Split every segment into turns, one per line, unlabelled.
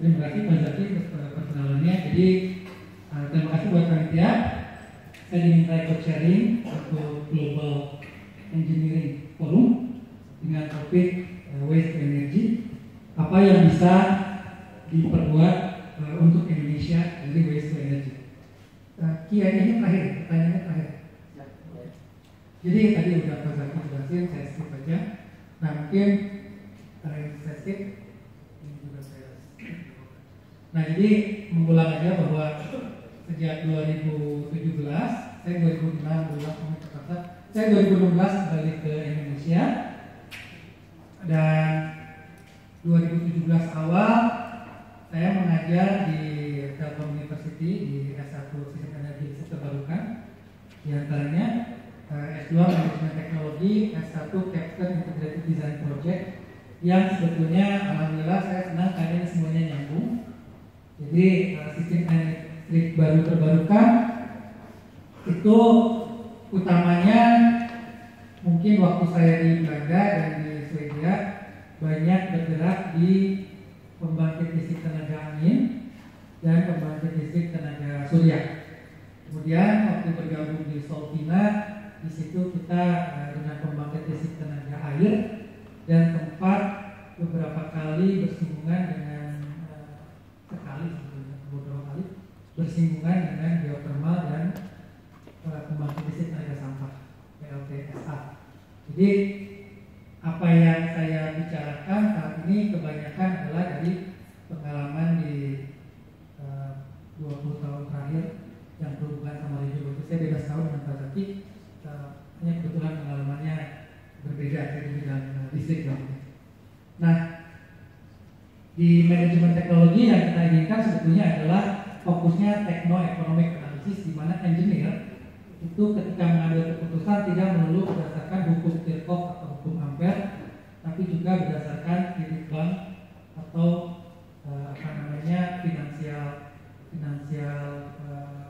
Terima kasih Pak Zaki untuk perkenalannya. Jadi terima kasih buat panitia. Saya diminta ikut sharing untuk Global Engineering Forum dengan topik Waste to Energy. Apa yang bisa diperbuat untuk Indonesia dari Waste to Energy. Q&A-nya terakhir, pertanyaannya terakhir. Jadi tadi udah Pak Zaki jelasin, saya skip aja. Nah mungkin saya skip. Nah jadi mengulang aja bahwa sejak 2017, saya 2016 balik ke Indonesia dan 2017 awal saya mengajar di Telkom University di S1 Sistem Energi Terbarukan, di antaranya S2 Manajemen Teknologi, S1 Capstone Integrated Design Project, yang sebetulnya alhamdulillah saya senang karena semuanya nyambung. Jadi sistem listrik baru terbarukan itu utamanya mungkin waktu saya di Belanda dan di Swedia banyak bergerak di pembangkit listrik tenaga angin dan pembangkit listrik tenaga surya. Kemudian waktu bergabung di Solvina, di situ kita dengan pembangkit listrik tenaga air dan tempat beberapa kali bersinggungan dengan beberapa kali bersinggungan dengan geothermal dan pembangkit listrik tenaga sampah (PLTSA). Jadi apa yang saya bicarakan saat ini kebanyakan adalah dari pengalaman di 20 tahun terakhir yang berhubungan sama renewable. Saya beda setahun dengan Pak Zaki, hanya kebetulan pengalamannya berbeda dari bidang listrik. Nah, di manajemen teknologi yang kita inginkan sebetulnya adalah fokusnya techno-economic analysis, di mana engineer itu ketika mengambil keputusan tidak melulu berdasarkan hukum Kirchhoff atau hukum Ampere, tapi juga berdasarkan titik bank atau finansial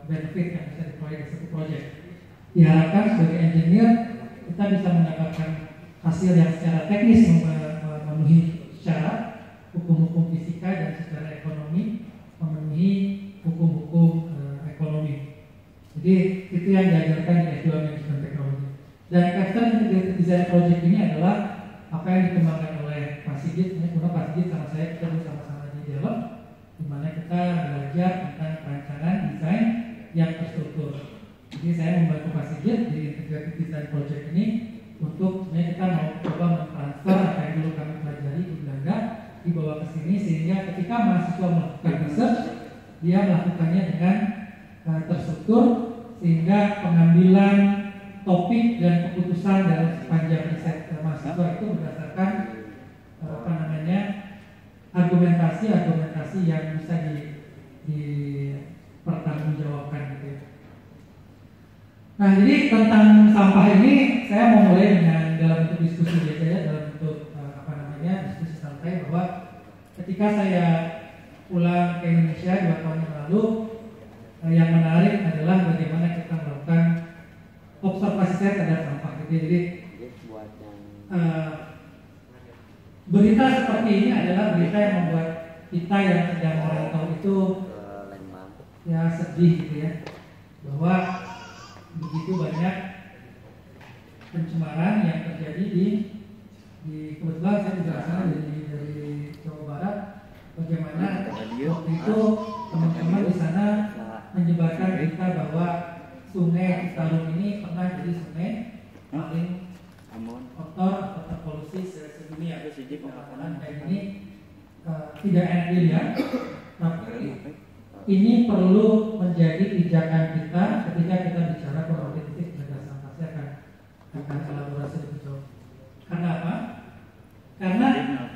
benefit yang bisa diperoleh dari satu proyek. Diharapkan sebagai engineer kita bisa mendapatkan hasil yang secara teknis memenuhi syarat hukum-hukum fisika dan secara ekonomi memenuhi hukum-hukum ekonomi. Jadi itu yang diajarkan di S2 Manajemen Teknologi. Dan Capstone Integrated Design Project ini adalah apa yang dikembangkan oleh Pak Sigit. Karena Pak Sigit sama saya kita bersama-sama di develop, di mana kita belajar tentang perancangan desain yang terstruktur. Jadi saya membantu Pak Sigit di Integrated Design Project ini untuk sebenarnya kita mau coba mentransfer apa yang dulu kami pelajari di Belanda dibawa ke sini, sehingga ketika mahasiswa melakukan research dia melakukannya dengan terstruktur, sehingga pengambilan topik dan keputusan dalam sepanjang riset mahasiswa itu berdasarkan argumentasi yang bisa dipertanggungjawabkan gitu ya. Nah jadi tentang sampah ini saya mau mulai dengan dalam bentuk diskusi biasa ya, dalam bentuk diskusi santai, bahwa ketika saya pulang ke Indonesia 2 tahun yang lalu, yang menarik adalah bagaimana kita melakukan observasi saya terhadap sampah gitu. Jadi berita seperti ini adalah berita yang membuat kita yang sedang merantau itu ya sedih gitu ya, bahwa begitu banyak pencemaran yang terjadi di kebetulan saya juga asal dari Jawa Barat. Bagaimana waktu itu teman-teman di sana menyebarkan berita bahwa Sungai Citarum ini pernah jadi sungai paling kotor atau terpolusi sedunia. Pengalaman kayak ini tidak enak dilihat, tapi ini perlu menjadi pijakan kita ketika kita bicara produktivitas tenaga sampah. Saya akan elaborasi lebih jauh. Karena apa? Karena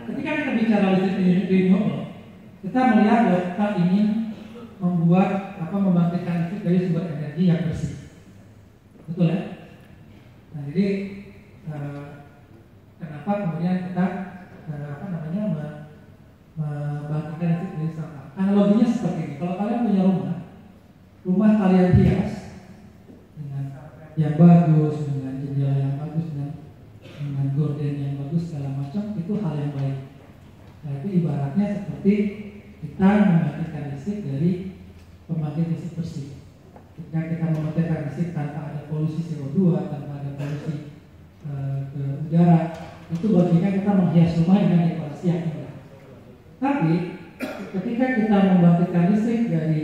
ketika kita bicara listrik renewable, kita melihat bahwa kita ingin membangkitkan listrik dari sumber energi yang bersih, betul ya? Nah jadi kenapa kemudian kita membangkitkan listrik dari sampah? Analoginya seperti ini. Kalau kalian punya rumah kalian hias dengan yang bagus, dengan jendela yang bagus, dengan gorden yang bagus segala macam, itu hal yang baik. Nah itu ibaratnya seperti kita membangkitkan listrik dari pembangkit listrik bersih. Ketika kita membangkitkan listrik tanpa ada polusi CO2, tanpa ada polusi ke udara, itu bagian kita menghias rumah dengan dekorasi yang indah. Tapi ketika kita membangkitkan listrik dari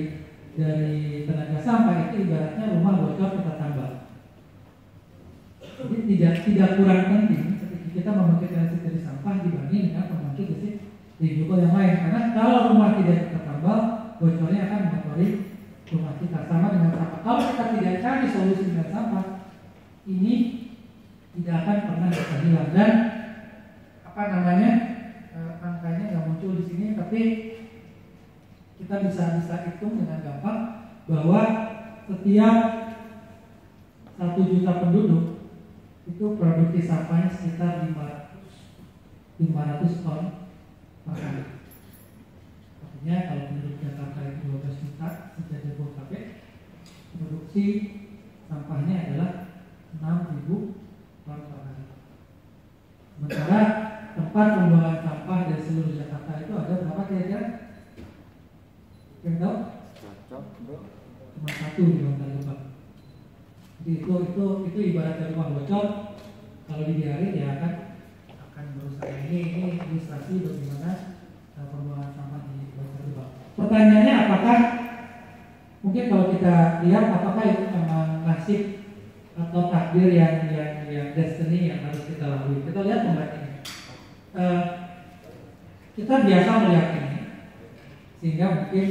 tenaga sampah, itu ibaratnya rumah bocor kita tambal. Jadi tidak kurang penting ketika kita membangkitkan listrik dari sampah dibanding dengan pembangkit listrik renewable yang lain. Karena kalau rumah tidak kita tambal, bocornya akan mengotori rumah kita. Sama dengan sampah. Kalau kita tidak cari solusi dengan sampah, ini tidak akan pernah bisa hilang. Dan angkanya nggak muncul di sini, tapi kita bisa hitung dengan gampang bahwa setiap 1 juta penduduk itu produksi sampahnya sekitar 500 ton per hari. Artinya kalau penduduk Jakarta itu 12 juta, sejak Jabodetabek, produksi sampahnya adalah 6.000 ton per hari. Sementara tempat pembuangan sampah dari seluruh Jakarta itu ada berapa kira-kira? Yang tahu? Cuma 1 di Bantar Gebang. Jadi itu ibaratnya rumah bocor, kalau dibiarin ya akan berusaha. Ini ilustrasi bagaimana pembuangan sampah di Bantar Gebang. Pertanyaannya, apakah mungkin kalau kita lihat apakah itu memang nasib atau takdir yang destiny yang harus kita lalui? Kita lihat pembahasan ini. Kita biasa melihat ini, sehingga mungkin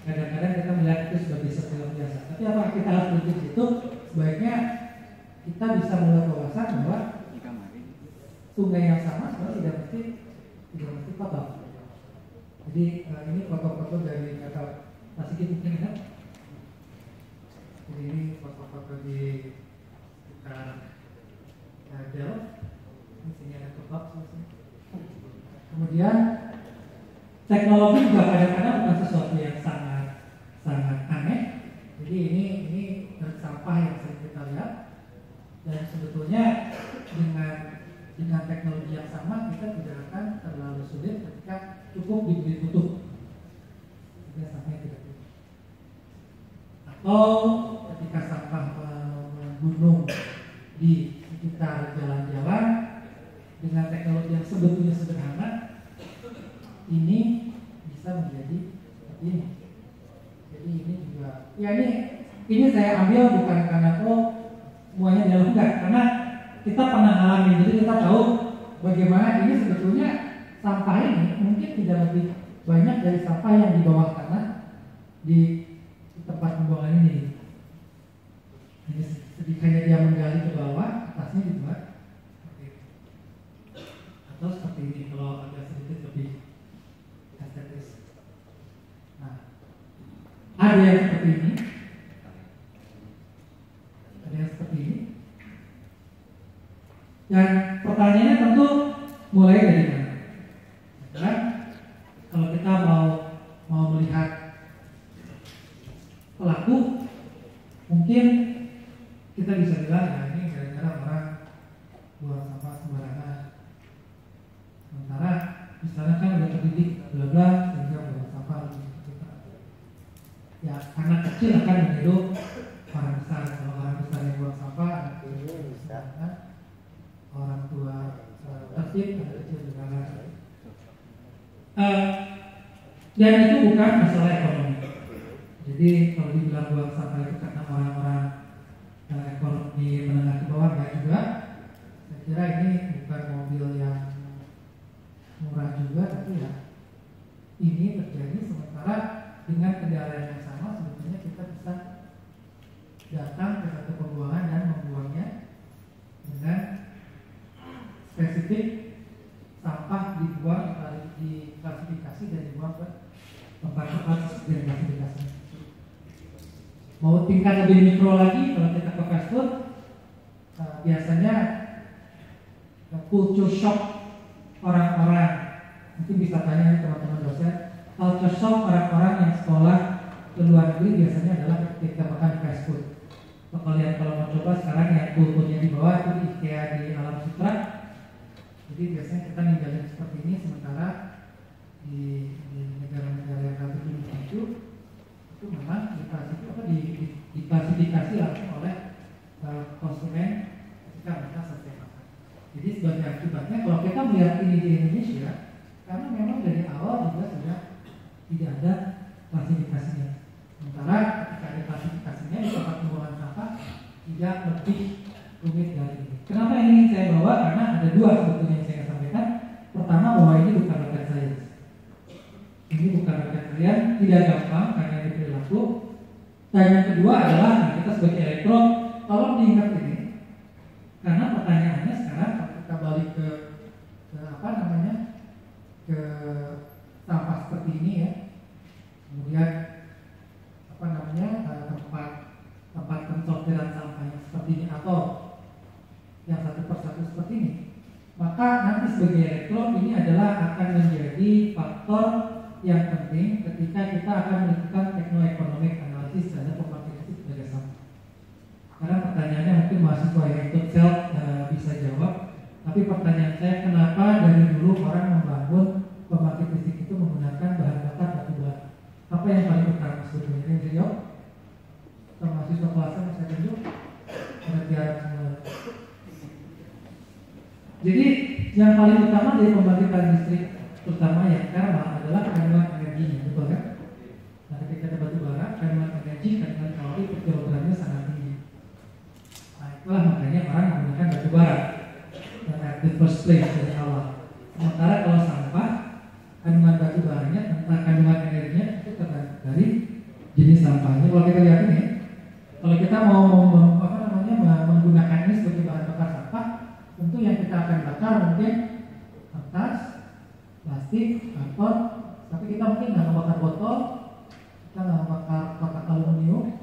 kadang-kadang kita melihat itu sebagai sesuatu yang biasa. Tapi apakah kita harus berpikir itu? Sebaiknya kita bisa melihat wawasan bahwa sungai yang sama sebenarnya tidak mesti kotor. Jadi ini foto-foto dari kata Tasik mungkin ya. Jadi ini foto-foto di sekitar Del. Di sini ada kebab. Kemudian teknologi juga kadang-kadang bukan sesuatu yang sangat aneh. Jadi ini sampah yang sering kita lihat, dan sebetulnya dengan teknologi yang sama kita tidak akan terlalu sulit ketika cukup diberi tutup. Sehingga sampahnya tidak tutup. Atau ketika sampah menggunung di sekitar jalan-jalan dengan teknologi yang sebetulnya sederhana, ini bisa menjadi seperti ini. Jadi ini juga, ya ini saya ambil bukan karena semuanya dalam enggak, karena kita pernah alami, jadi kita tahu bagaimana ini sebetulnya sampah ini mungkin tidak lebih banyak dari sampah yang di bawah tanah di tempat pembuangan ini. Ini sedikitnya dia menggali ke bawah, atasnya dibuat seperti ini. Atau seperti ini kalau agak sedikit lebih estetis. Nah, ada yang seperti ini, ada yang seperti ini. Dan pertanyaannya tentu mulai dari mana? Nah, kalau kita mau melihat pelaku, mungkin kita bisa bilang ya ini gara-gara orang buang sampah sembarangan. Sementara misalnya kan udah terdidik bla bla sehingga buang sampah lebih kita. Ya anak kecil akan meniru orang besar. Kalau orang besar yang buang sampah, anak kecil bisa. Orang tua tertib, anak kecil juga. Dan itu bukan masalah ekonomi. Jadi kalau dibilang buang sampah itu karena orang-orang ekonomi menengah ke bawah, enggak juga. Saya kira ini bukan mobil yang murah juga, tapi ya ini terjadi. Sementara dengan kendaraan yang sama sebetulnya kita bisa datang ke satu pembuangan dan membuangnya dengan spesifik sampah dibuang, diklasifikasi dan dibuang ke tempat-tempat yang klasifikasi. Mau tingkat lebih mikro lagi, kalau kita ke fast food, biasanya culture shock orang-orang, mungkin bisa tanya teman-teman dosen, culture shock orang-orang yang sekolah ke luar negeri biasanya adalah ketika makan fast food. Kalau mau coba sekarang yang kulturnya di bawah itu di IKEA di Alam Sutra. Jadi biasanya kita ninggalin seperti ini, sementara di negara-negara yang energi di Indonesia karena memang dari awal juga sudah tidak ada klasifikasinya. Sementara ketika ada klasifikasinya di tempat pembuangan sampah tidak lebih rumit dari ini. Kenapa ini ingin saya bawa? Karena ada dua sebetulnya yang saya sampaikan. Pertama, bahwa ini bukan rocket science. Ini bukan rocket science, tidak gampang karena ini perilaku. Dan yang kedua adalah kita sebagai elektro, tolong diingat ini. Karena pertanyaannya sekarang kalau kita balik ke apa namanya, ke sampah seperti ini ya, kemudian apa namanya, tempat pensortiran sampahnya seperti ini atau yang satu persatu seperti ini, maka nanti sebagai elektro ini adalah akan menjadi faktor yang penting ketika kita akan melakukan tekno-economic analisis terhadap pembangkit listrik tenaga sampah. Karena pertanyaannya mungkin mahasiswa yang ikut self bisa jawab, tapi pertanyaan saya, kenapa dari dulu orang membangun pembangkit listrik itu menggunakan bahan bakar batu bara? Apa yang paling utama sebetulnya? Yang bisa jawab? Sama mahasiswa kelasnya saya tunjuk ada tiara semua. Jadi yang paling utama dari pembangkitan listrik, terutama yang thermal, adalah kandungan energinya, betul kan? Nah, ketika ada batu bara, kandungan energi, kandungan kalori per kilogramnya sangat tinggi. Nah, itulah makanya orang menggunakan batu bara at the first place dari awal. Sementara kalau sampah, kandungan batu baranya, tentang kandungan energinya itu tergantung dari jenis sampahnya. Kalau kita lihat ini, kalau kita mau menggunakan ini sebagai bahan bakar sampah, tentu yang kita akan bakar mungkin kertas, plastik, karton, tapi kita mungkin nggak membakar botol, kita nggak membakar kotak aluminium,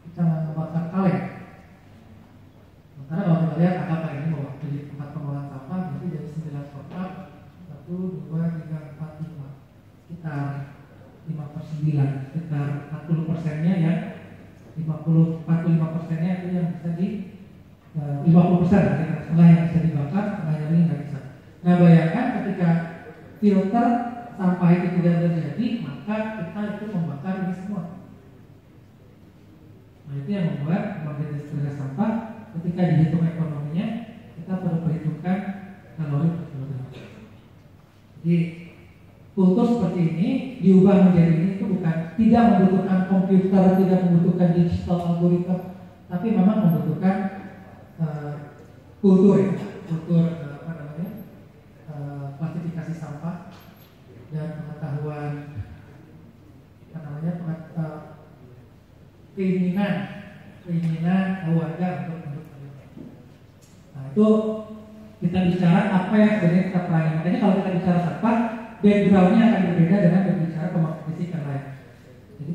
kita nggak membakar kaleng. Sementara kalau kita lihat angka ini bahwa di tempat pengolahan sampah berarti dari 9 kotak 1, 2, 3, 4, 5 sekitar 5/9, sekitar 40%-nya ya, 45%-nya itu yang bisa di 50% setengah yang bisa dibakar, setengah yang ini nggak bisa. Nah, bayangkan ketika filter sampah itu tidak terjadi, maka kita itu membakar ini semua. Nah, itu yang membuat pembangkit listrik sampah ketika dihitung ekonominya, kita perlu perhitungkan kalori per kilogram. Jadi kultur seperti ini diubah menjadi ini itu bukan tidak membutuhkan komputer, tidak membutuhkan digital algoritma, tapi memang membutuhkan kultur klasifikasi sampah dan pengetahuan keinginan warga untuk nah, itu kita bicara apa yang sebenarnya kita perangi. Makanya kalau kita bicara sampah, backgroundnya akan berbeda dengan berbicara pembangkit listrik yang lain. Jadi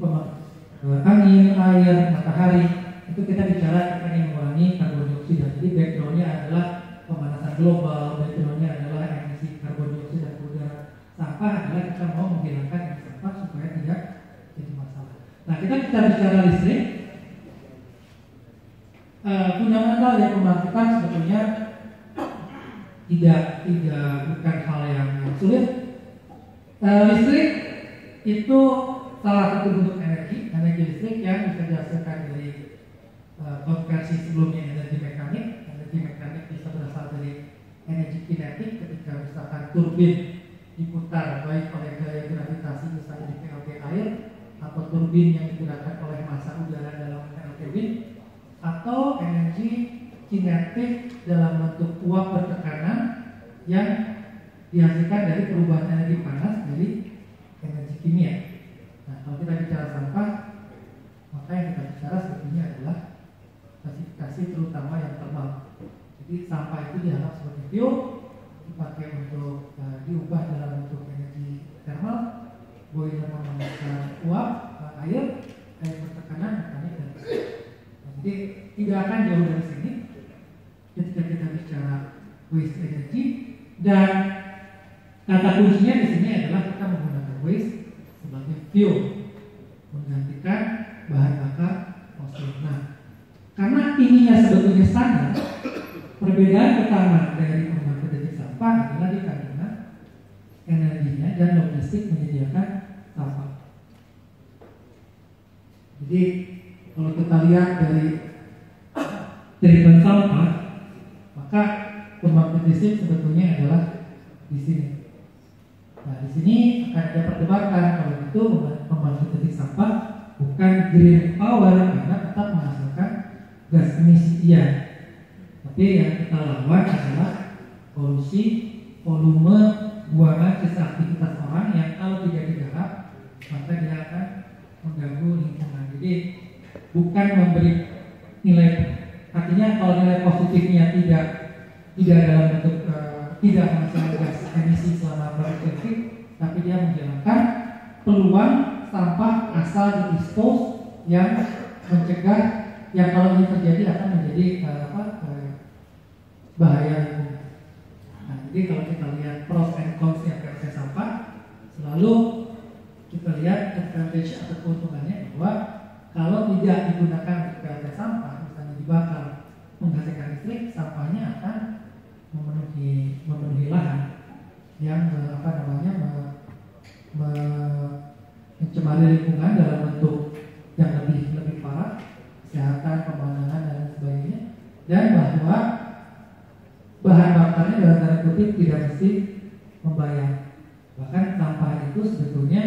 angin, air, matahari, itu kita bicara kita ingin mengurangi karbon dioksida. Jadi backgroundnya adalah pemanasan global, backgroundnya adalah emisi karbon dioksida ke udara. Sampah adalah kita mau menghilangkan emisi sampah supaya tidak jadi masalah. Nah, kita bicara listrik, fundamental dari pembangkitan sebetulnya tidak bukan hal yang sulit. Listrik itu salah satu bentuk energi listrik yang bisa dihasilkan dari konversi sebelumnya energi mekanik. Energi mekanik bisa berasal dari energi kinetik ketika misalkan turbin diputar baik oleh gaya gravitasi misalnya di PLT air, atau turbin yang digerakkan oleh massa udara dalam PLT wind, atau energi kinetik dalam bentuk uap bertekanan yang dihasilkan dari perubahan energi panas dari energi kimia. Nah, kalau kita bicara sampah, maka yang kita bicara sebetulnya adalah klasifikasi terutama yang thermal. Jadi sampah itu dianggap sebagai fuel, dipakai untuk diubah dalam bentuk energi thermal, boiler memanaskan uap, air bertekanan, mekanik dan jadi tidak akan jauh dari sini ketika kita bicara waste energy. Dan kata kuncinya di sini adalah kita menggunakan waste sebagai fuel, menggantikan bahan bakar fosil. Nah, karena ininya sebetulnya standar, perbedaan pertama dari pembangkit listrik sampah adalah di kandungan energinya dan logistik menyediakan sampah. Jadi kalau kita lihat dari treatment sampah, maka pembangkit listrik sebetulnya adalah di sini. Nah, di sini akan ada perdebatan kalau itu pembangkit titik sampah bukan green power karena tetap menghasilkan gas emisi iya. Tapi yang kita lawan adalah polusi volume buangan sisa aktivitas orang yang kalau tidak digarap maka dia akan mengganggu lingkungan. Jadi bukan memberi nilai, artinya kalau nilai positifnya tidak dalam bentuk tidak menghasilkan gas emisi selama produktif, tapi dia menjalankan peluang sampah asal didispose yang mencegah yang kalau ini terjadi akan menjadi bahaya lingkungan. Nah, jadi kalau kita lihat pros and cons yang PLT sampah, selalu kita lihat advantage atau keuntungannya bahwa kalau tidak digunakan untuk PLT sampah, misalnya dibakar menghasilkan listrik, sampahnya akan memenuhi lahan yang mencemari lingkungan dalam bentuk yang lebih parah, kesehatan, pemandangan dan sebagainya, dan bahwa bahan bakarnya dalam tanda kutip tidak mesti membayar. Bahkan sampah itu sebetulnya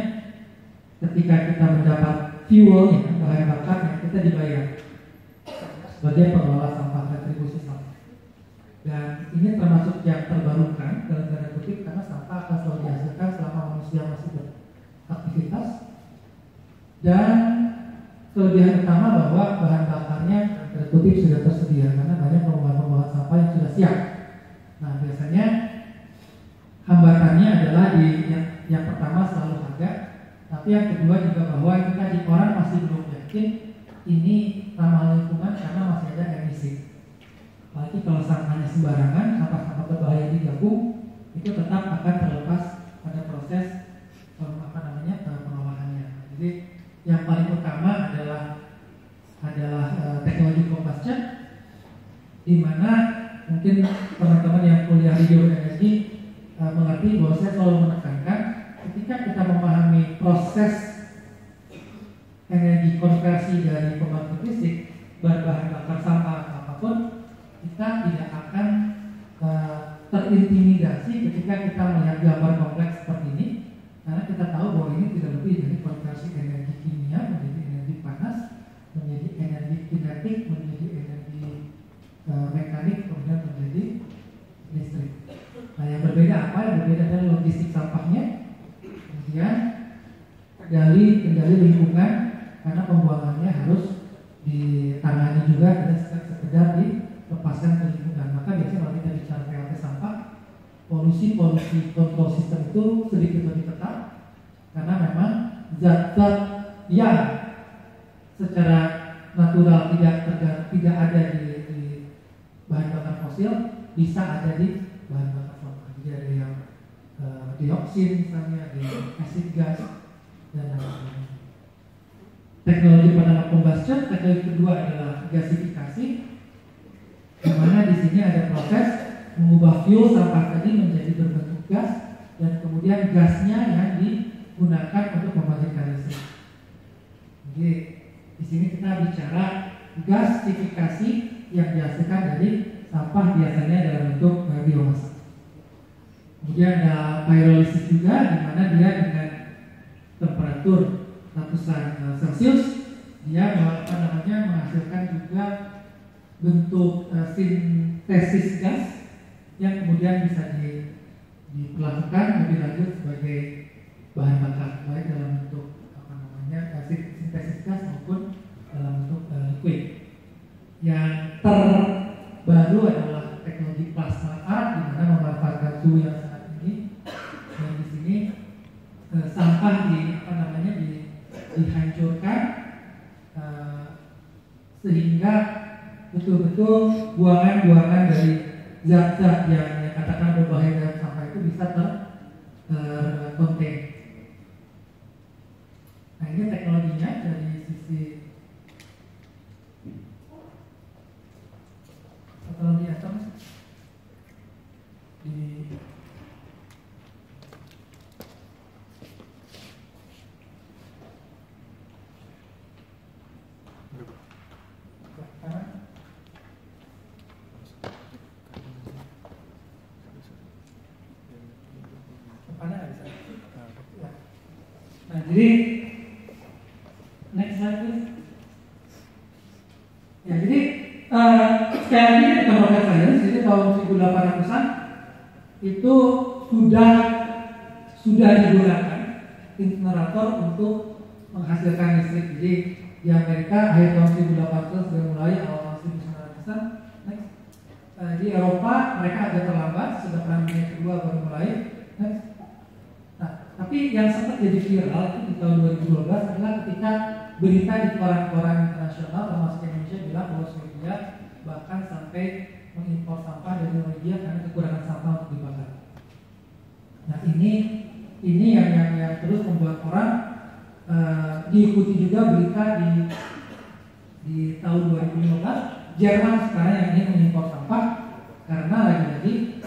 ketika kita mendapat fuelnya, bahan bakarnya, kita dibayar sebagai pengelola sampah, retribusi sampah. Dan ini termasuk yang terbarukan dalam tanda kutip karena sampah akan selalu dihasilkan selama manusia masih beraktivitas. Dan kelebihan utama bahwa bahan bakarnya tanda kutip sudah tersedia karena banyak pembuangan sampah yang sudah siap. Nah, biasanya hambatannya adalah yang pertama selalu harga, tapi yang kedua juga bahwa itu tadi orang masih belum yakin ini ramah lingkungan karena masih ada emisi. Apalagi kalau sampahnya sembarangan, sampah-sampah berbahaya digabung, itu tetap akan terlepas pada proses pengolahannya. Jadi yang paling utama adalah teknologi combustion, di mana mungkin teman-teman yang kuliah di geoenergi mengerti bahwa saya selalu menekankan ketika kita memahami proses energi konversi dari pembangkit listrik berbahan bakar sampah atau apapun, kita tidak akan terintimidasi ketika kita melihat gambar kompleks seperti ini, karena kita tahu bahwa ini tidak lebih dari konversi energi kimia menjadi energi panas, menjadi energi kinetik, menjadi energi mekanik, kemudian menjadi listrik. Nah, yang berbeda apa? Yang berbeda adalah logistik sampahnya, kemudian kendali lingkungan karena pembuangannya harus ditangani juga, tidak sekedar dilepaskan ke lingkungan. Maka biasanya kalau kita bicara PLT sampah, polusi kontrol sistem itu sedikit lebih ketat karena memang zat-zat yang secara natural tidak ada di bahan bakar fosil bisa ada di bahan bakar sampah. Jadi ada yang dioksin misalnya, ada acid gas dan lain-lain. Teknologi pertama combustion, teknologi kedua adalah gasifikasi, di mana di sini ada proses mengubah fuel sampah tadi menjadi berbentuk gas dan kemudian gasnya yang digunakan untuk membangkitkan listrik. Jadi di sini kita bicara gasifikasi yang dihasilkan dari sampah biasanya dalam bentuk biomasa. Kemudian ada pyrolysis juga, di mana dia dengan temperatur ratusan Celcius dia menghasilkan juga bentuk sintesis gas yang kemudian bisa diperlakukan lebih lanjut sebagai bahan bakar, baik dalam bentuk sintesis gas maupun dalam bentuk liquid. Yang terbaru adalah teknologi plasma art, di mana memanfaatkan suhu yang sangat tinggi, dan di sini sampah dihancurkan sehingga betul-betul buangan-buangan dari zat-zat yang katakan berbahaya dalam sampah itu bisa terkonten. Nah, ini teknologinya dari sisi teknologi atom di Nah, jadi next slide please. Ya, jadi sekali lagi bukan rocket science. Jadi tahun 1800-an itu sudah digunakan insinerator untuk menghasilkan listrik. Jadi di Amerika akhir tahun 1800 sudah mulai, awal 1900-an. Next. Di Eropa mereka agak terlambat, sudah Perang Dunia Kedua baru mulai. Next. Nah, tapi yang sempat jadi viral itu di tahun 2012 adalah ketika berita di koran-koran internasional termasuk Indonesia bilang bahwa Swedia bahkan sampai mengimpor sampah dari Norwegia karena kekurangan sampah untuk dibakar. Nah, ini yang terus membuat orang diikuti juga berita di tahun 2015 Jerman sekarang yang ingin mengimpor sampah karena lagi-lagi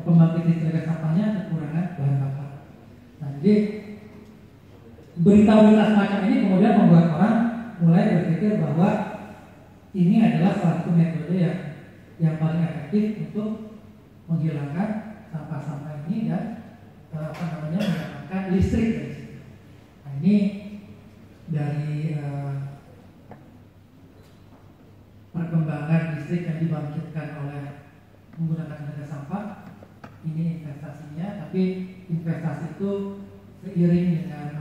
pembangkit listrik sampahnya kekurangan bahan bakar. Nah, jadi berita-berita semacam ini kemudian membuat orang mulai berpikir bahwa ini adalah salah satu metode yang paling efektif untuk menghilangkan sampah-sampah ini dan mendapatkan listrik dari situ. Nah, ini dari perkembangan listrik yang dibangkitkan oleh menggunakan tenaga sampah. Ini investasinya, tapi investasi itu seiring dengan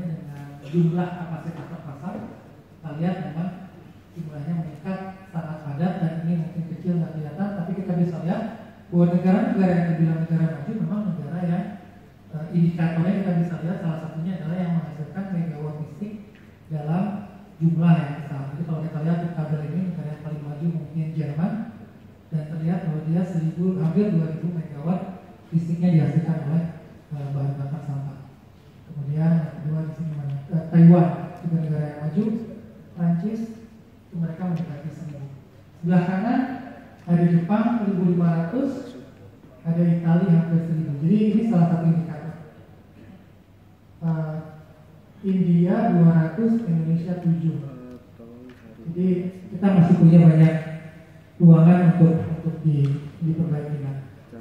dengan jumlah kapasitas pasar. Kita lihat memang jumlahnya meningkat sangat padat dan ini mungkin kecil nggak kelihatan, tapi kita bisa lihat bahwa negara-negara yang dibilang negara maju memang negara yang indikatornya kita bisa lihat salah satunya adalah yang menghasilkan megawatt listrik dalam jumlah yang besar. Jadi kalau kita lihat di tabel ini negara yang paling maju mungkin Jerman, dan terlihat bahwa dia hampir 2000 megawatt listriknya dihasilkan oleh bahan bakar sampah. Kemudian yang kedua di sini Taiwan, juga negara yang maju. Prancis itu mereka mendekati 1000. Sebelah kanan ada Jepang 1500, ada Italia hampir 1000. Jadi ini salah satu indikator. India 200, Indonesia 7. Jadi kita masih punya banyak ruangan untuk diperbaiki.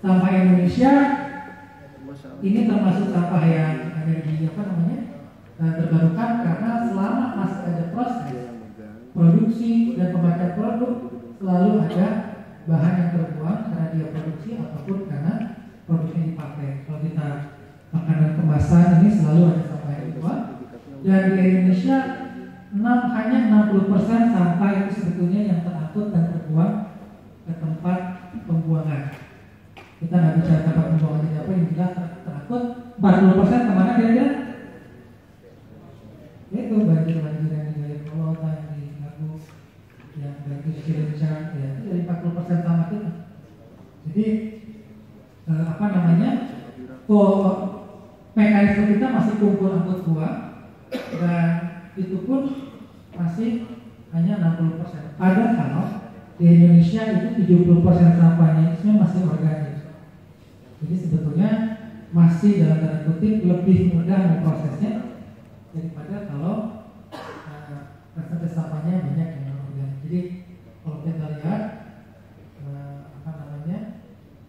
Sampah Indonesia ini termasuk sampah yang energi terbarukan karena selama masih ada proses produksi dan pembakaran produk selalu ada bahan yang terbuang karena dia produksi ataupun karena produknya dipakai. Kalau kita makanan kemasan ini selalu ada sampah yang terbuang. Dan di Indonesia hanya 60% sampah itu sebetulnya yang terangkut dan terbuang ke tempat pembuangan. Kita nggak bicara tempat pembuangan jadi apa yang jelas terangkut. 40% kemana kira-kira? Itu banjir-banjir yang di Gaya Kolota, yang di Lagu, yang banjir Cilencang, ya itu dari 40% sama kita. Jadi mekanisme kita masih kumpul angkut buang dan itu pun masih hanya 60%. Padahal di Indonesia itu 70% sampahnya itu masih organik. Jadi sebetulnya masih dalam tanda kutip lebih mudah memprosesnya daripada kalau persentase sampahnya banyak yang non-organik. Jadi kalau kita lihat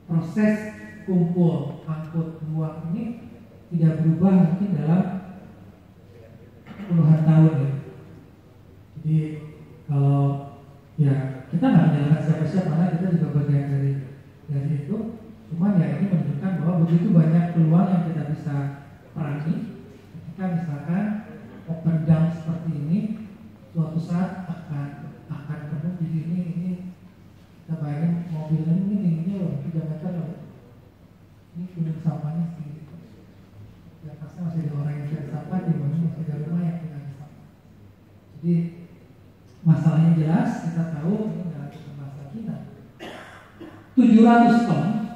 proses kumpul, angkut, buang ini tidak berubah mungkin dalam puluhan tahun ya. Jadi kalau ya kita nggak menyalahkan siapa-siapa karena kita juga bagian dari itu. Cuman ya ini menunjukkan bahwa begitu banyak peluang yang kita bisa perangi ketika misalkan open dump seperti ini suatu saat akan penuh. Jadi ini kita bayangin mobil ini tingginya loh 3 meter loh. Ini gunung sampahnya segitu. Di atasnya masih ada orang yang cari sampah, di bawahnya masih ada rumah yang tinggal di sampah. Jadi masalahnya jelas, kita tahu ini adalah masalah kita. 700 ton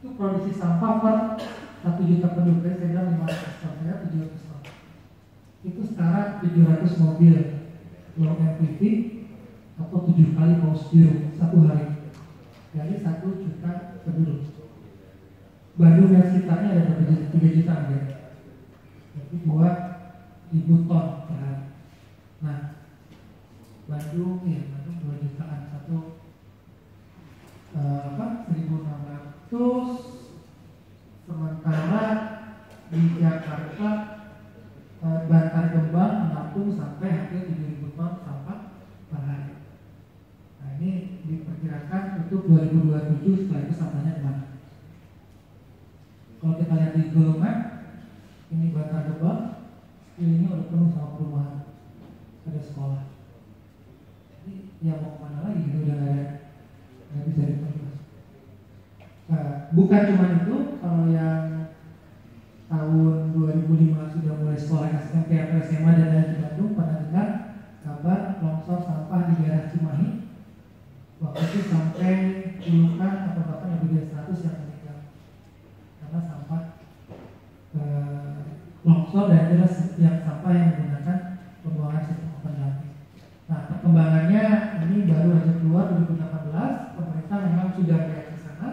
itu produksi sampah per 1 juta penduduk. Saya bilang 500 ton, saya 700 ton. Itu sekarang 700 mobil low MPV atau 7 kali paus biru satu hari dari 1 juta penduduk. Bandung dan sekitarnya ada 3 juta hampir. Jadi 2.000 ton per hari. Nah, Bandung 2 jutaan, 1.600. Sementara di Jakarta sampai hampir 7.000 ton sampah per hari. Nah ini diperkirakan untuk 2027 setelah itu sampahnya kemana? Kalau kita lihat di Google Map, ini Bantar Gebang, ini udah penuh sama perumahan, ada sekolah. Jadi ya mau kemana lagi? Gitu, udah nggak bisa ditebus. Bukan cuma itu, kalau yang tahun 2005 sudah mulai sekolah SMP atau SMA dan lain di Bandung, pernah dengar kabar longsor sampah di daerah Cimahi? Waktu itu sampai puluhan atau bahkan lebih dari 100 yang meninggal karena sampah longsor dan jelas yang sampah yang menggunakan pembuangan sistem open dumping. Nah perkembangannya ini baru aja keluar 2018, pemerintah memang sudah melihat ke sana,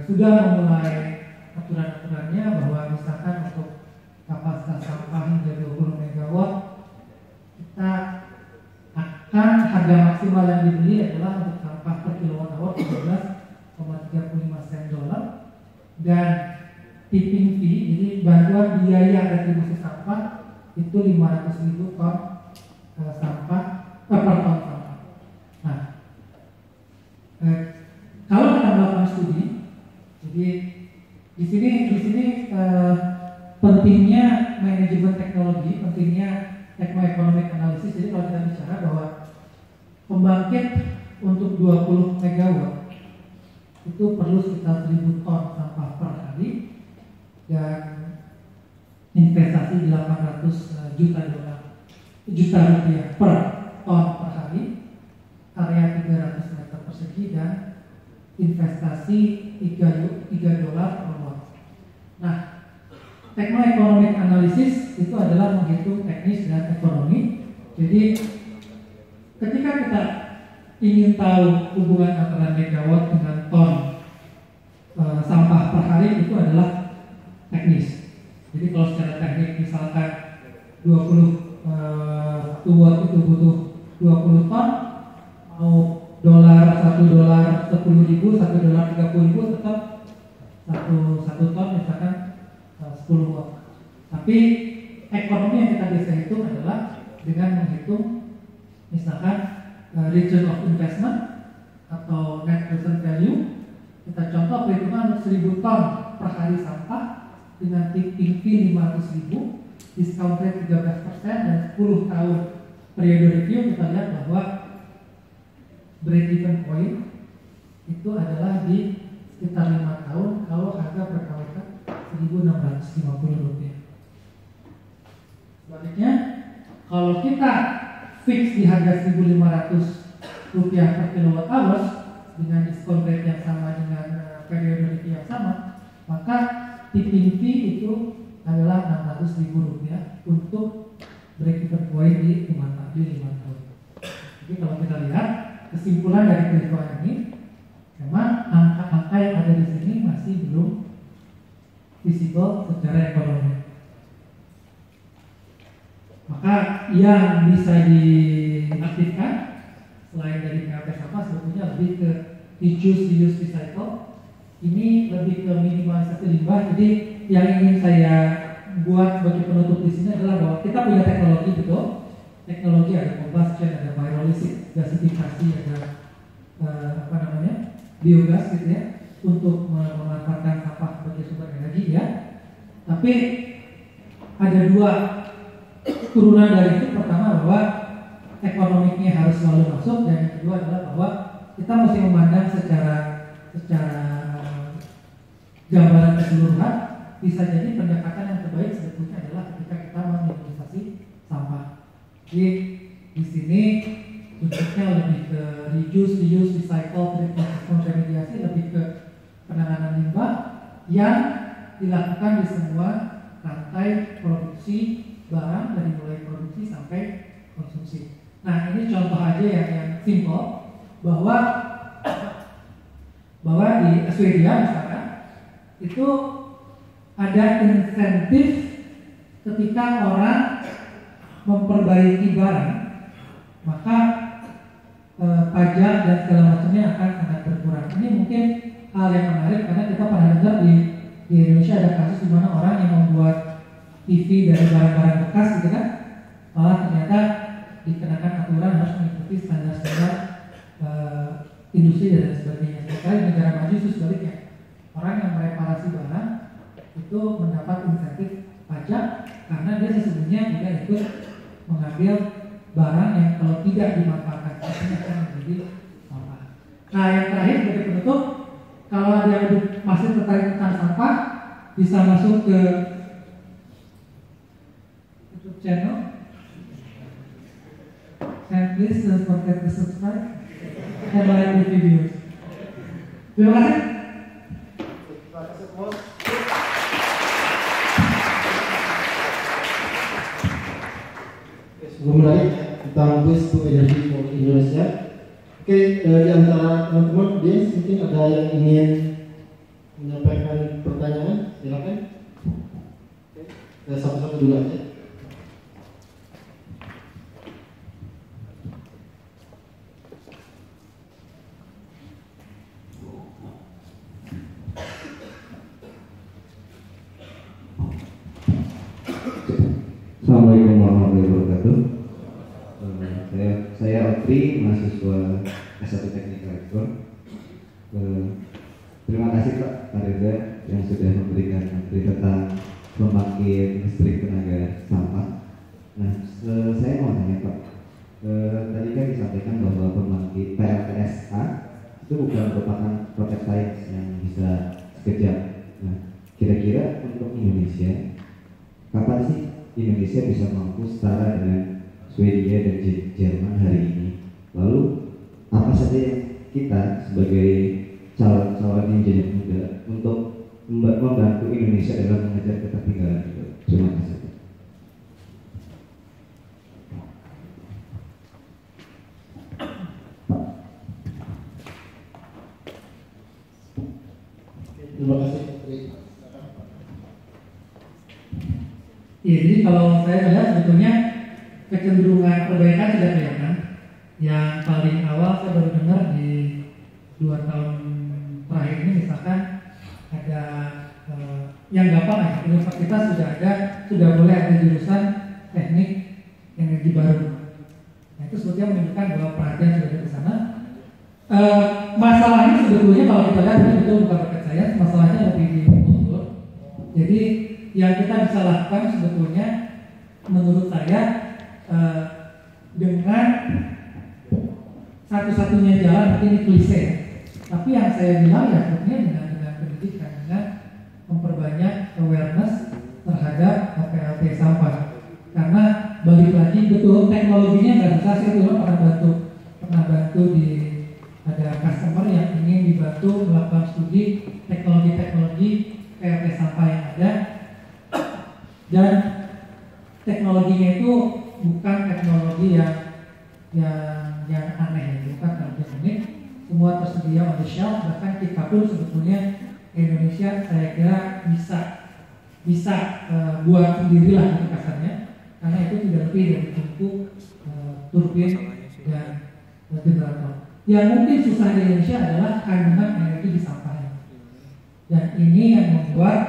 sudah memulai aturan-aturannya bahwa misalkan untuk kapasitas sampah hingga 20 MW kita akan harga maksimal yang dibeli adalah untuk sampah per kilowatt-hour 13,35 sen dolar dan tipping fee, jadi bantuan biaya retribusi sampah itu 500.000 ton sampah per ton sampah. Nah, kalau kita melakukan studi, jadi di sini pentingnya manajemen teknologi, pentingnya techno-economic analysis. Jadi kalau kita bicara bahwa pembangkit untuk 20 MW itu perlu sekitar 1.000 ton sampah per hari dan investasi 800 juta rupiah per ton per hari, area 300 meter persegi dan investasi $3 per lot. Nah, techno-economic analysis itu adalah menghitung teknis dan ekonomi. Jadi ketika kita ingin tahu hubungan antara megawatt dengan ton sampah per hari itu adalah teknis. Jadi kalau secara teknik misalkan 20 watt itu butuh 20 ton, mau $1 10.000, $1 30.000 tetap satu ton misalkan 10 watt. Tapi ekonomi yang kita bisa hitung adalah dengan menghitung misalkan return of investment atau net present value. Kita contoh perhitungan 1.000 ton per hari sampah dengan tipping fee 500.000, discount rate 13% dan 10 tahun periode review, kita lihat bahwa break even point itu adalah di sekitar 5 tahun kalau harga per kilowatt Rp1.650. Sebaliknya, kalau kita fix di harga Rp1.500 per kilowatt hours dengan diskon rate yang sama dengan periode review yang sama, maka tipping fee itu adalah Rp600.000 untuk break even point di 5 tahun. Jadi kalau kita lihat kesimpulan dari perhitungan ini, memang angka-angka yang ada di sini masih belum visible secara ekonomi. Maka yang bisa diaktifkan selain dari PHP sampah sebetulnya lebih ke reduce, reuse, recycle. Ini lebih ke minimalisasi limbah. Jadi yang ingin saya buat sebagai penutup di sini adalah bahwa kita punya teknologi, betul. Teknologi ada combustion, ada pyrolysis, gasifikasi, ada biogas gitu ya, untuk memanfaatkan sampah sebagai sumber energi ya. Tapi ada dua turunan dari itu. Pertama bahwa ekonomiknya harus selalu masuk, dan yang kedua adalah bahwa kita mesti memandang secara gambaran keseluruhan. Bisa jadi pendekatan yang terbaik sebetulnya adalah ketika kita meminimalisasi sampah. Jadi di sini bentuknya lebih ke reduce, reuse, recycle, treatment, remediasi, lebih ke penanganan limbah yang dilakukan di semua rantai produksi barang dari mulai produksi sampai konsumsi. Nah ini contoh aja yang simple bahwa di Swedia misalkan itu ada insentif ketika orang memperbaiki barang, maka pajak dan segala macamnya akan sangat berkurang. Ini mungkin hal yang menarik karena kita pernah dengar di Indonesia ada kasus di mana orang yang membuat TV dari barang-barang bekas gitu kan, malah ternyata dikenakan aturan harus mengikuti standar-standar industri dan sebagainya. Sementara di negara maju itu sebaliknya, orang yang mereparasi barang itu mendapat insentif pajak karena dia sesungguhnya tidak ikut mengambil barang yang kalau tidak dimanfaatkan itu akan menjadi sampah. Nah, yang terakhir sebagai penutup, kalau ada yang masih tertarik tentang sampah, bisa masuk ke YouTube channel. And please don't forget to subscribe and like the videos. Terima kasih.
Sebelum menarik tentang Waste to Energy for Indonesia. Oke, di antara teman-teman dia mungkin ada yang ingin menyampaikan pertanyaan, silakan. Oke, satu-satu dulu aja.
Assalamualaikum warahmatullahi wabarakatuh. Saya Otri, mahasiswa S1 Teknik Elektro. Terima kasih Pak Reza yang sudah memberikan materi tentang pembangkit listrik tenaga sampah. Nah, saya mau tanya Pak, tadi kan disampaikan bahwa pembangkit PLTSA itu bukan merupakan rocket science yang bisa sekejap. Nah, kira-kira untuk Indonesia, kapan sih Indonesia bisa mampu setara dengan Swedia dan Jerman hari ini? Lalu apa saja yang kita sebagai calon insinyur muda untuk membantu Indonesia dalam mengejar ketertinggalan itu? Terima kasih.
Terima kasih.
Ya, jadi kalau saya melihat sebetulnya kecenderungan perbaikan sudah kelihatan. Yang paling awal saya baru dengar di 2 tahun terakhir ini misalkan ada yang gampang ya, universitas sudah boleh ada jurusan teknik energi baru. Nah, itu sebetulnya menunjukkan bahwa perhatian sudah ada di sana. Masalahnya sebetulnya kalau kita lihat ini betul bukan rocket science, masalahnya lebih di kultur. Jadi yang kita bisa lakukan sebetulnya menurut saya dengan satu-satunya jalan, mungkin ini klise, tapi yang saya bilang ya sebetulnya dengan pendidikan, dengan memperbanyak awareness terhadap PLT sampah. Karena balik lagi betul teknologinya nggak bisa, saya dulu pernah bantu di ada customer yang ingin dibantu melakukan studi teknologi PLT sampah yang ada. Dan teknologinya itu bukan teknologi yang aneh, bukan teknologi unik. Semua tersedia on the shelf, bahkan kita pun sebetulnya Indonesia saya kira bisa buat sendirilah gitu kasarnya, karena itu tidak lebih dari bentuk turbin dan generator. Yang mungkin susah di Indonesia adalah kandungan energi di sampahnya, dan ini yang membuat,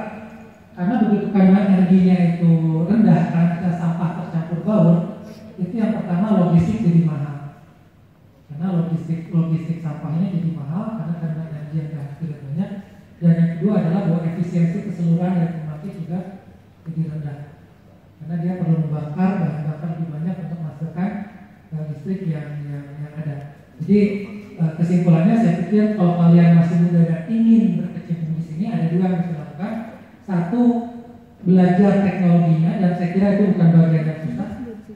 karena begitu kandungan energinya itu rendah karena kita sampah tercampur baur, itu yang pertama logistik jadi mahal. Karena logistik sampahnya jadi mahal karena kandungan energi yang tidak banyak. Dan yang kedua adalah bahwa efisiensi keseluruhan dari pembangkit juga jadi rendah. Karena dia perlu membakar bahan bakar lebih banyak untuk menghasilkan listrik yang ada. Jadi kesimpulannya saya pikir kalau kalian masih muda dan ingin berkecimpung di sini, ada dua yang bisa dilakukan. Satu, belajar teknologinya, dan saya kira itu bukan bagian yang susah.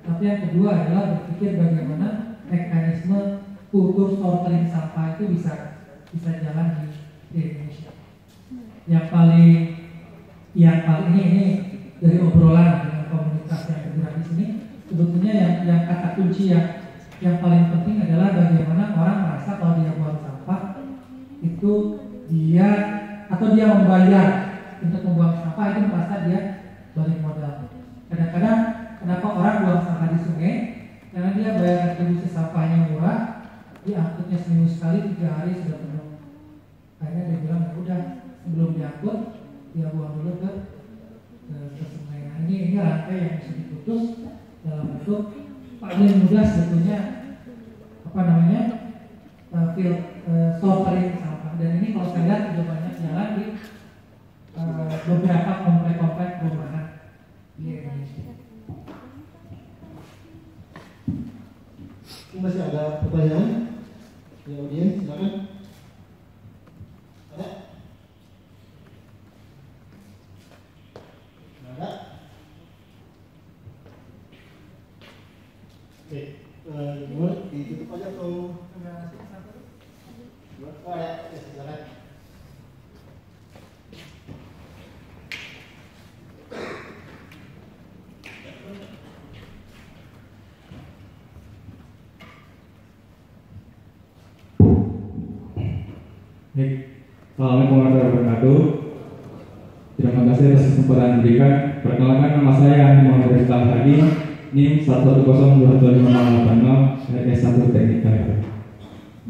Tapi yang kedua adalah berpikir bagaimana mekanisme kultur sortering sampah itu bisa jalan di Indonesia. Yang paling ini dari obrolan dengan komunitas yang bergerak di sini, sebetulnya yang kata kunci yang paling penting adalah bagaimana orang merasa kalau dia buang sampah itu dia membayar untuk membuang sampah, itu merasa dia balik modal. Kadang-kadang kenapa orang buang sampah di sungai? Karena dia bayar retribusi sampahnya murah, dia angkutnya seminggu sekali, 3 hari sudah penuh. Akhirnya dia bilang ya udah, sebelum diangkut dia buang dulu ke sungai. Nah, ini rantai yang bisa diputus, dalam bentuk paling mudah sebetulnya sortering sampah. Dan ini kalau saya lihat juga banyak jalan di beberapa komplek-komplek perumahan di Indonesia.
Masih ada pertanyaan? Ya, audiens, silakan. Ada? Ada? Oke, gimana? Ditutup aja atau? Oh, ada, ya, silakan.
Baik, Assalamualaikum warahmatullahi wabarakatuh. Terima kasih atas kesempatan diberikan. Perkenalkan, nama saya Andi Muhammad Rizal Hadi, NIM 110225080 RS1 Teknika.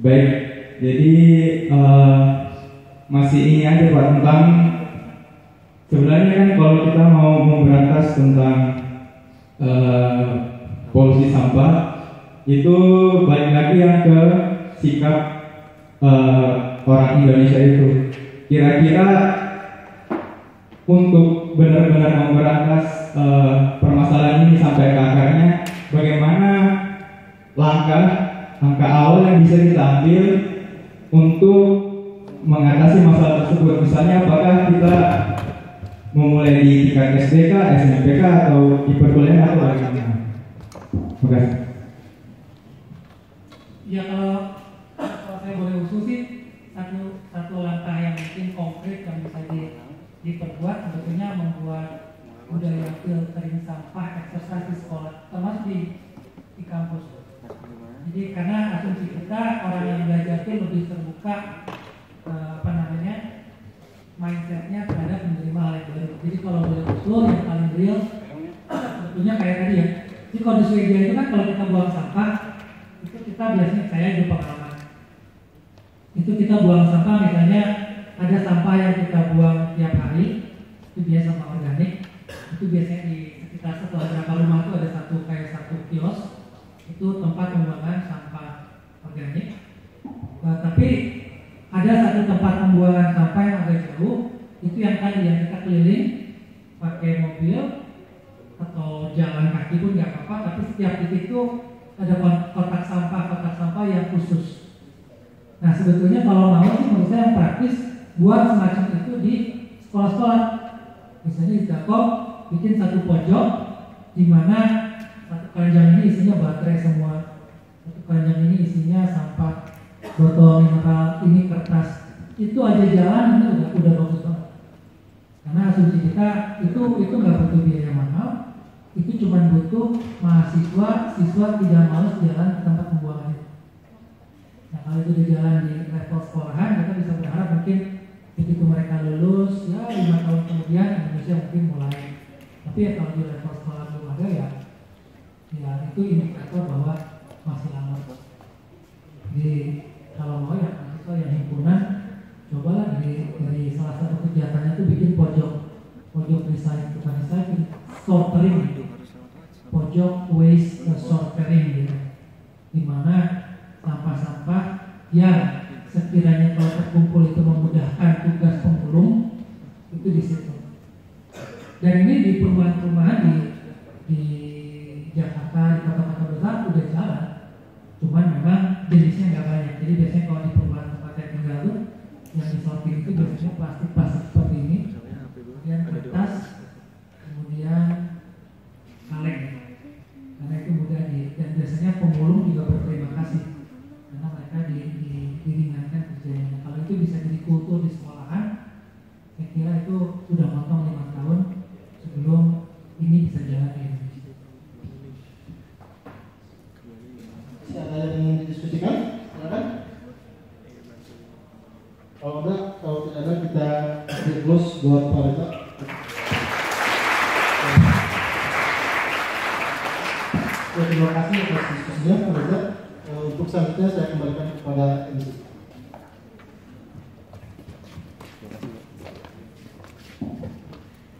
Baik, jadi masih ini aja Pak tentang sebenarnya kan kalau kita mau memberantas tentang polusi sampah itu balik lagi yang ke sikap orang Indonesia itu. Kira-kira untuk benar-benar memberantas permasalahan ini sampai ke akarnya, bagaimana langkah awal yang bisa kita ambil untuk mengatasi masalah tersebut? Misalnya apakah kita memulai di tingkat SDK, SMPK atau di perkuliahan atau bagaimana? Terima kasih.
Ya, kalau saya boleh usul sih satu langkah yang mungkin konkret yang bisa diperbuat sebetulnya membuat budaya filtering sampah eksersis di sekolah, termasuk di kampus. Jadi karena asumsi kita orang yang belajar itu lebih terbuka mindsetnya terhadap menerima hal yang baru. Jadi kalau boleh usul yang paling real sebetulnya kayak tadi ya. Jadi kalau di Swedia itu kan kalau kita buang sampah itu kita biasanya saya ada pengalaman. Itu kita buang sampah misalnya ada sampah yang kita buang tiap hari itu biasa sampah organik. Itu biasanya di sekitar setelah beberapa rumah itu ada satu kios itu tempat pembuangan sampah organik. Tapi ada satu tempat pembuangan sampah yang agak jauh, itu yang tadi yang kita keliling pakai mobil atau jalan kaki pun nggak apa-apa, tapi setiap titik itu ada kotak sampah yang khusus. Nah sebetulnya kalau mau sih menurut saya yang praktis buat semacam itu di sekolah-sekolah. Misalnya di Telkom bikin satu pojok di mana satu keranjang ini isinya baterai semua, satu keranjang ini isinya sampah botol mineral, ini kertas. Itu aja jalan ini udah bagus banget. Karena asumsi kita itu nggak butuh biaya mahal, itu cuma butuh siswa tidak malas jalan ke tempat pembuangan. Nah kalau itu di jalan di level sekolahan, kita bisa berharap mungkin begitu mereka lulus ya 5 tahun kemudian Indonesia mungkin mulai. Tapi ya kalau di level sekolah belum ada ya itu indikator bahwa masih lama. Jadi kalau mau ya mahasiswa yang himpunan cobalah dari salah satu kegiatannya itu bikin pojok recycling, bukan recycling, sortering gitu. Pojok waste sortering gitu. Di mana sampah-sampah yang sekiranya kalau terkumpul itu memudahkan tugas pemulung itu di situ. Dan ini di perumahan-perumahan di Jakarta, di kota-kota besar udah jalan. Cuman memang jenisnya nggak banyak. Jadi biasanya kalau di perumahan tempat yang tinggal tuh yang disortir itu biasanya plastik seperti ini, kemudian kertas, kemudian kaleng. Karena itu mudah dan biasanya pemulung juga berterima kasih karena mereka diringankan kerjanya. Kalau itu bisa jadi kultur di sekolahan, saya kira itu sudah motong 5 tahun sebelum ini bisa jalan di Indonesia.
Ada yang ingin didiskusikan? Silakan. Kalau tidak ada kita close buat Pak Reza. Terima kasih atas diskusinya Pak Reza. Untuk selanjutnya saya kembalikan kepada MC.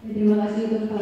Terima kasih untuk